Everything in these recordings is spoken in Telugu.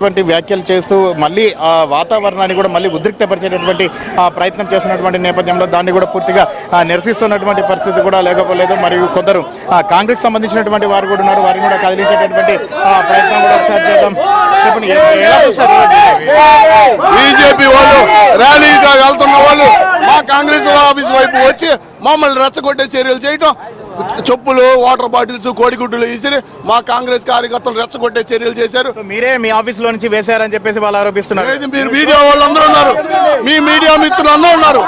వ్యాఖ్యలు చేస్తూ మళ్ళీ ఆ వాతావరణాన్ని కూడా మళ్ళీ ఉద్రిక్తపరిచేటటువంటి ప్రయత్నం చేస్తున్నటువంటి నేపథ్యంలో దాన్ని కూడా పూర్తిగా నిరసిస్తున్నటువంటి పరిస్థితి కూడా లేకపోలేదు. మరియు కొందరు కాంగ్రెస్ సంబంధించినటువంటి వారు కూడా ఉన్నారు, వారిని కూడా కదిలించేటటువంటి ప్రయత్నం కూడా ఒకసారి చేద్దాం. చెప్పండి, ఎలా చూస్తారు? బీజేపీ వాళ్ళు ర్యాలీగా వెళ్తున్న వాళ్ళు మా కాంగ్రెస్ ఆఫీస్ వైపు వచ్చి మమ్మల్ని రెచ్చగొట్టే చర్యలు చేయటం, చెప్పులు, వాటర్ బాటిల్స్, కోడిగుడ్డులు ఇసిరి మా కాంగ్రెస్ కార్యకర్తలు రెచ్చగొట్టే చర్యలు చేశారు. మీరే మీ ఆఫీస్ లో నుంచి వేశారని చెప్పేసి వాళ్ళు ఆరోపిస్తున్నారు. మీరు మీడియా వాళ్ళందరూ ఉన్నారు, మీ మీడియా మిత్రులు అందరూ ఉన్నారు,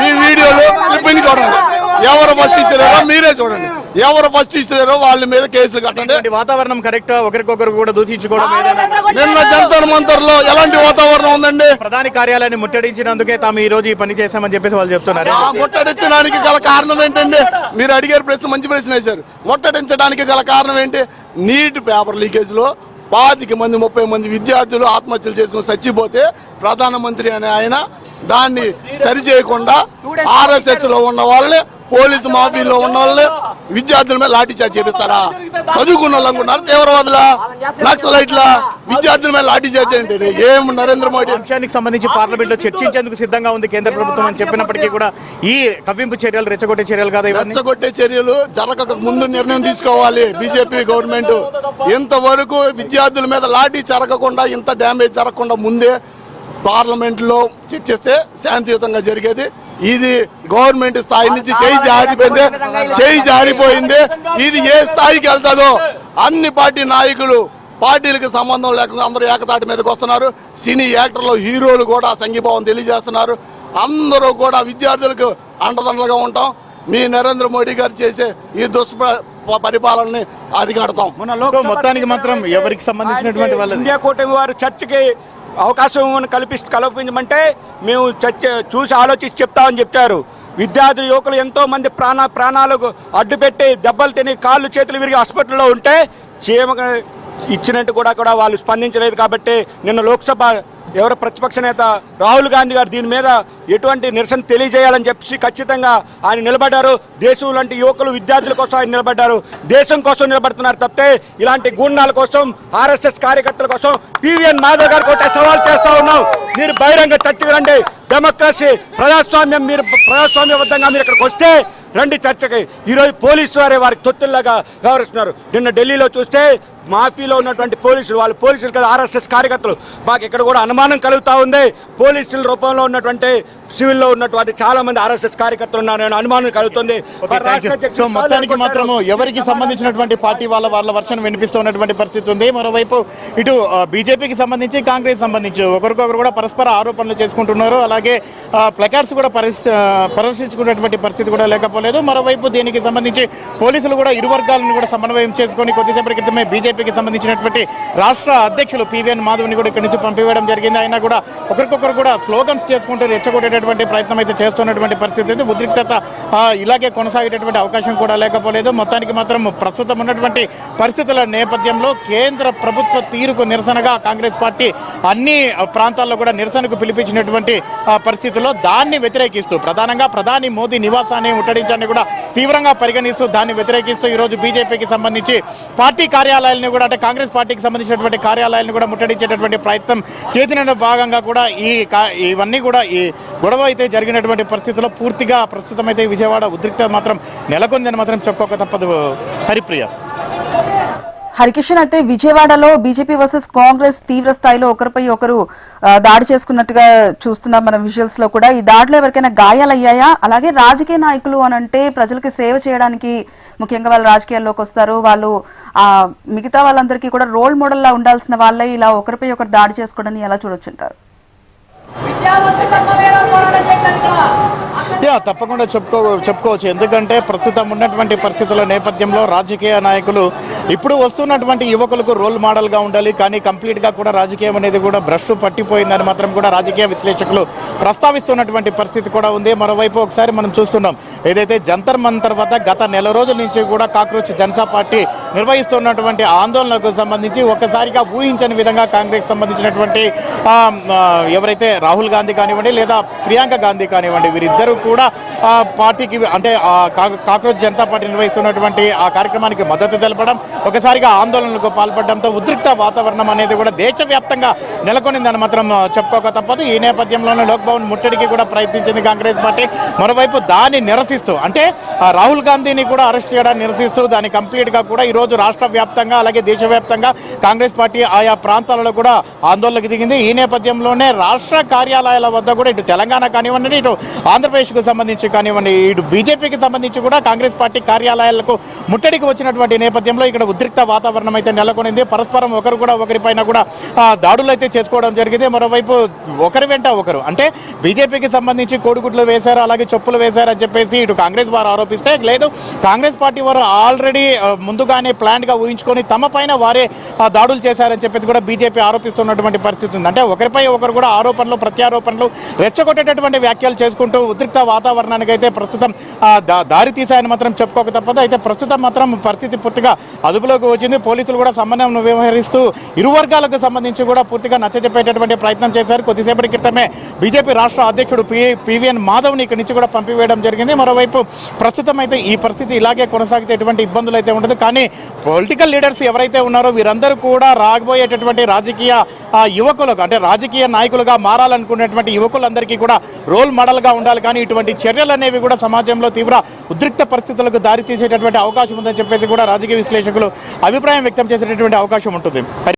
మీ వీడియోలు క్లిప్పింగ్ చూడండి. ఎవరు ఫస్ట్ ఇస్తారో మీరే చూడండి, ఎవరు ఫస్ట్ ఇస్తారో వాళ్ళ మీద కేసులు కట్టండి. వాతావరణం కరెక్ట్, ఒకరికొకరు కూడా దూషించుకోవడం. నిన్న జంతర్ మంతర్ లో ఎలాంటి వాతావరణం ఉందండి? ప్రధాని కార్యాలయాన్ని ముట్టడించినందుకే తాము ఈ రోజు ఈ పని చేశామని చెప్పేసి వాళ్ళు చెప్తున్నారు. ముట్టడించడానికి గల కారణం ఏంటండి? మీరు అడిగారు ప్రశ్న, మంచి ప్రశ్న వేశారు. ముట్టడించడానికి గల కారణం ఏంటి? నీట్ పేపర్ లీకేజ్ లో 25 మంది 30 మంది విద్యార్థులు ఆత్మహత్యలు చేసుకుని చచ్చిపోతే ప్రధానమంత్రి అనే ఆయన దాన్ని సరిచేయకుండా RSS లో ఉన్న వాళ్ళని, పోలీసు మాఫీలో ఉన్న వాళ్ళని విద్యార్థుల మీద లాఠీ చార్జ్ చేపిస్తారా? చదువుకున్న వాళ్ళు అనుకున్నారు తీవ్రవాదుల, నక్సలైట్ల, విద్యార్థుల మీద లాఠీ చార్జ్ ఏంటి? ఏం నరేంద్ర మోడీ అంశానికి సంబంధించి పార్లమెంట్ లో చర్చించేందుకు సిద్ధంగా ఉంది కేంద్ర ప్రభుత్వం అని చెప్పినప్పటికీ కూడా ఈ కవ్వింపు చర్యలు, రెచ్చగొట్టే చర్యలు కాదు. రెచ్చగొట్టే చర్యలు జరగక ముందు నిర్ణయం తీసుకోవాలి బీజేపీ గవర్నమెంట్. ఇంతవరకు విద్యార్థుల మీద లాఠీ జరగకుండా, ఇంత డ్యామేజ్ జరగకుండా ముందే పార్లమెంట్ లో చర్చిస్తే శాంతియుతంగా జరిగేది. ఇది గవర్నమెంట్ స్థాయి నుంచి చేయి జారిపోయింది. ఇది ఏ స్థాయికి వెళ్తుందో అన్ని పార్టీ నాయకులు, పార్టీలకు సంబంధం లేకుండా అందరూ ఏకతాటి మీదకి వస్తున్నారు. సినీ యాక్టర్లు, హీరోలు కూడా సంఘీభావం తెలియజేస్తున్నారు. అందరూ కూడా విద్యార్థులకు అండదండలుగా ఉంటాం. మీ నరేంద్ర మోడీ గారు చేసే ఈ పరిపాలనని అరికడతాం. మొత్తానికి మాత్రం ఎవరికి సంబంధించినటువంటి వాళ్ళు ఇండియా కూటమి వారు చర్చకి అవకాశం కల్పించమంటే మేము చర్చ చూసి ఆలోచించి చెప్తామని చెప్పారు. విద్యార్థులు, యువకులు ఎంతో మంది ప్రాణాలకు అడ్డుపెట్టి దెబ్బలు తిని కాళ్ళు చేతులు విరిగి హాస్పిటల్లో ఉంటే ఇచ్చినట్టు కూడా వాళ్ళు స్పందించలేదు. కాబట్టి నిన్న లోక్సభ ఎవరు ప్రతిపక్ష నేత రాహుల్ గాంధీ గారు దీని మీద ఎటువంటి నిరసన తెలియజేయాలని చెప్పి ఖచ్చితంగా ఆయన నిలబడ్డారు. దేశం లాంటి యువకులు, విద్యార్థుల కోసం ఆయన నిలబడ్డారు. దేశం కోసం నిలబడుతున్నారు తప్పితే ఇలాంటి గూండాల కోసం, RSS కార్యకర్తల కోసం PVN మాధవ్ గారు కూడా సవాల్ చేస్తా ఉన్నాం. మీరు బహిరంగ చర్చకు రండి. డెమోక్రసీ, ప్రజాస్వామ్యం, మీరు ప్రజాస్వామ్యబద్ధంగా మీరు ఇక్కడికి వస్తే రండి చర్చకి. ఈరోజు పోలీసు వారే వారికి తొత్తుల్లాగా వ్యవహరిస్తున్నారు. నిన్న ఢిల్లీలో చూస్తే మాఫీలో ఉన్నటువంటి పోలీసులు, వాళ్ళు పోలీసులు కదా RSS కార్యకర్తలు, మాకు ఇక్కడ కూడా అనుమానం కలుగుతా ఉంది. పోలీసుల రూపంలో ఉన్నటువంటి సివిల్లో ఉన్నటువంటి చాలా మంది RSS కార్యకర్తలు ఉన్నారని అనుమానం కలుగుతుంది. సో మొత్తానికి మాత్రము ఎవరికి సంబంధించినటువంటి పార్టీ వాళ్ళ వర్షం వినిపిస్తున్నటువంటి పరిస్థితి ఉంది. మరోవైపు ఇటు బీజేపీకి సంబంధించి, కాంగ్రెస్ సంబంధించి ఒకరికొకరు కూడా పరస్పర ఆరోపణలు చేసుకుంటున్నారు. అలాగే ప్లకార్డ్స్ కూడా ప్రదర్శించుకున్నటువంటి పరిస్థితి కూడా లేకపోలేదు. మరోవైపు దీనికి సంబంధించి పోలీసులు కూడా ఇరు వర్గాలను కూడా సమన్వయం చేసుకుని కొద్దిసేపటి క్రితమే బీజేపీకి సంబంధించినటువంటి రాష్ట్ర అధ్యక్షులు PVN మాధవ్ని కూడా ఇక్కడి నుంచి పంపివేయడం జరిగింది. అయినా కూడా ఒకరికొకరు కూడా స్లోగన్స్ చేసుకుంటూ రెచ్చగొట్టేటటువంటి ప్రయత్నం అయితే చేస్తున్నటువంటి పరిస్థితి ఉంది. ఉద్రిక్తత ఇలాగే కొనసాగేటటువంటి అవకాశం కూడా లేకపోలేదు. మొత్తానికి మాత్రం ప్రస్తుతం ఉన్నటువంటి పరిస్థితుల నేపథ్యంలో కేంద్ర ప్రభుత్వ తీరుకు నిరసనగా కాంగ్రెస్ పార్టీ అన్ని ప్రాంతాల్లో కూడా నిరసనకు పిలిపించినటువంటి పరిస్థితుల్లో దాన్ని వ్యతిరేకిస్తూ, ప్రధానంగా ప్రధాని మోదీ నివాసాన్ని ముట్టడించాన్ని కూడా తీవ్రంగా పరిగణిస్తూ దాన్ని వ్యతిరేకిస్తూ ఈరోజు బీజేపీకి సంబంధించి పార్టీ కార్యాలయాలను కూడా, అంటే కాంగ్రెస్ పార్టీకి సంబంధించినటువంటి కార్యాలయాలను కూడా ముట్టడించేటటువంటి ప్రయత్నం చేసిన భాగంగా కూడా ఇవన్నీ కూడా ఈ గొడవ అయితే జరిగినటువంటి పరిస్థితుల్లో పూర్తిగా ప్రస్తుతం అయితే విజయవాడ ఉద్రిక్తత మాత్రం నెలకొందని మాత్రం చెప్పుకోక తప్పదు. హరిప్రియ. హరికిషన్, అయితే విజయవాడలో బీజేపీ వర్సెస్ కాంగ్రెస్ తీవ్ర స్థాయిలో ఒకరిపై ఒకరు దాడి చేసుకున్నట్టుగా చూస్తున్నాం మన విజువల్స్ లో కూడా. ఈ దాడిలో ఎవరికైనా గాయాలయ్యాయా? అలాగే రాజకీయ నాయకులు అనంటే ప్రజలకి సేవ చేయడానికి ముఖ్యంగా వాళ్ళు రాజకీయాల్లోకి వస్తారు, వాళ్ళు మిగతా వాళ్ళందరికీ కూడా రోల్ మోడల్ లా ఉండాల్సిన వాళ్ళే ఇలా ఒకరిపై ఒకరు దాడి చేసుకోవడాన్ని ఎలా చూడొచ్చుంటారు? తప్పకుండా చెప్పుకోవచ్చు. ఎందుకంటే ప్రస్తుతం ఉన్నటువంటి పరిస్థితుల నేపథ్యంలో రాజకీయ నాయకులు ఇప్పుడు వస్తున్నటువంటి యువకులకు రోల్ మోడల్ గా ఉండాలి. కానీ కంప్లీట్ గా కూడా రాజకీయం అనేది కూడా భ్రష్ పట్టిపోయిందని మాత్రం కూడా రాజకీయ విశ్లేషకులు ప్రస్తావిస్తున్నటువంటి పరిస్థితి కూడా ఉంది. మరోవైపు ఒకసారి మనం చూస్తున్నాం, ఏదైతే జంతర్ మంతర్ వద్ద గత నెల రోజుల నుంచి కూడా కాక్రోచ్ జనతా పార్టీ నిర్వహిస్తున్నటువంటి ఆందోళనకు సంబంధించి ఒక్కసారిగా ఊహించని విధంగా కాంగ్రెస్ సంబంధించినటువంటి ఎవరైతే రాహుల్ గాంధీ కానివ్వండి లేదా ప్రియాంక గాంధీ కానివ్వండి, వీరిద్దరూ కూడా పార్టీకి అంటే కాక్రోచ్ జనతా పార్టీ నిర్వహిస్తున్నటువంటి ఆ కార్యక్రమానికి మద్దతు తెలపడం, ఒకసారిగా ఆందోళనలకు పాల్పడడంతో ఉద్రిక్త వాతావరణం అనేది కూడా దేశవ్యాప్తంగా నెలకొనిందని మాత్రం చెప్పుకోక తప్పదు. ఈ నేపథ్యంలోనే లోక్ భవన్ ముట్టడికి కూడా ప్రయత్నించింది కాంగ్రెస్ పార్టీ. మరోవైపు దాన్ని నిరసిస్తూ అంటే రాహుల్ గాంధీని కూడా అరెస్ట్ చేయడాన్ని నిరసిస్తూ దాన్ని కంప్లీట్ గా కూడా ఈ రోజు రాష్ట్ర వ్యాప్తంగా అలాగే దేశవ్యాప్తంగా కాంగ్రెస్ పార్టీ ఆయా ప్రాంతాలలో కూడా ఆందోళనకు దిగింది. ఈ నేపథ్యంలోనే రాష్ట్ర కార్యాలయాల వద్ద కూడా ఇటు తెలంగాణ కానివ్వండి, ఇటు ఆంధ్రప్రదేశ్కు సంబంధించి కానివ్వండి, ఇటు బీజేపీకి సంబంధించి కూడా కాంగ్రెస్ పార్టీ కార్యాలయాలకు ముట్టడికి వచ్చినటువంటి నేపథ్యంలో ఇక్కడ ఉద్రిక్త వాతావరణం అయితే నెలకొనింది. పరస్పరం ఒకరు కూడా ఒకరిపైన కూడా దాడులు అయితే చేసుకోవడం జరిగింది. మరోవైపు ఒకరి వెంట ఒకరు అంటే బీజేపీకి సంబంధించి కోడిగుడ్లు వేశారు, అలాగే చెప్పులు వేశారు అని చెప్పేసి ఇటు కాంగ్రెస్ వారు ఆరోపిస్తే, లేదు కాంగ్రెస్ పార్టీ వారు ఆల్రెడీ ముందుగానే ప్లాన్ గా ఊహించుకొని తమ పైన వారే దాడులు చేశారని చెప్పేసి కూడా బీజేపీ ఆరోపిస్తున్నటువంటి పరిస్థితి ఉంది. అంటే ఒకరిపై ఒకరు కూడా ఆరోపణలు ప్రత్యారోపణలు రెచ్చగొట్టేటటువంటి వ్యాఖ్యలు చేసుకుంటూ ఉద్రిక్త వాతావరణానికి అయితే ప్రస్తుతం దారి తీశాయని మాత్రం చెప్పుకోక తప్పదు. అయితే ప్రస్తుతం మాత్రం పరిస్థితి పూర్తిగా అదుపులోకి వచ్చింది. పోలీసులు కూడా సమన్వయం వ్యవహరిస్తూ ఇరు వర్గాలకు సంబంధించి కూడా పూర్తిగా నచ్చజెప్పేటటువంటి ప్రయత్నం చేశారు. కొద్దిసేపటి క్రితమే బీజేపీ రాష్ట్ర అధ్యక్షుడు పివిఎన్ మాధవ్ని ఇక్కడి నుంచి కూడా పంపివేయడం జరిగింది. మరోవైపు ప్రస్తుతం అయితే ఈ పరిస్థితి ఇలాగే కొనసాగితే ఎటువంటి ఇబ్బందులు అయితే ఉండదు. కానీ పొలిటికల్ లీడర్స్ ఎవరైతే ఉన్నారో వీరందరూ కూడా రాబోయేటటువంటి రాజకీయ యువకులకు అంటే రాజకీయ నాయకులుగా మారాలనుకునేటువంటి యువకులందరికీ కూడా రోల్ మోడల్ గా ఉండాలి. కానీ ఇటువంటి చర్యలు అనేవి కూడా సమాజంలో తీవ్ర ఉద్రిక్త పరిస్థితులకు దారి తీసేటటువంటి అవకాశం ఉందని చెప్పేసి కూడా రాజకీయ విశ్లేషకులు అభిప్రాయం వ్యక్తం చేసేటటువంటి అవకాశం ఉంటుంది.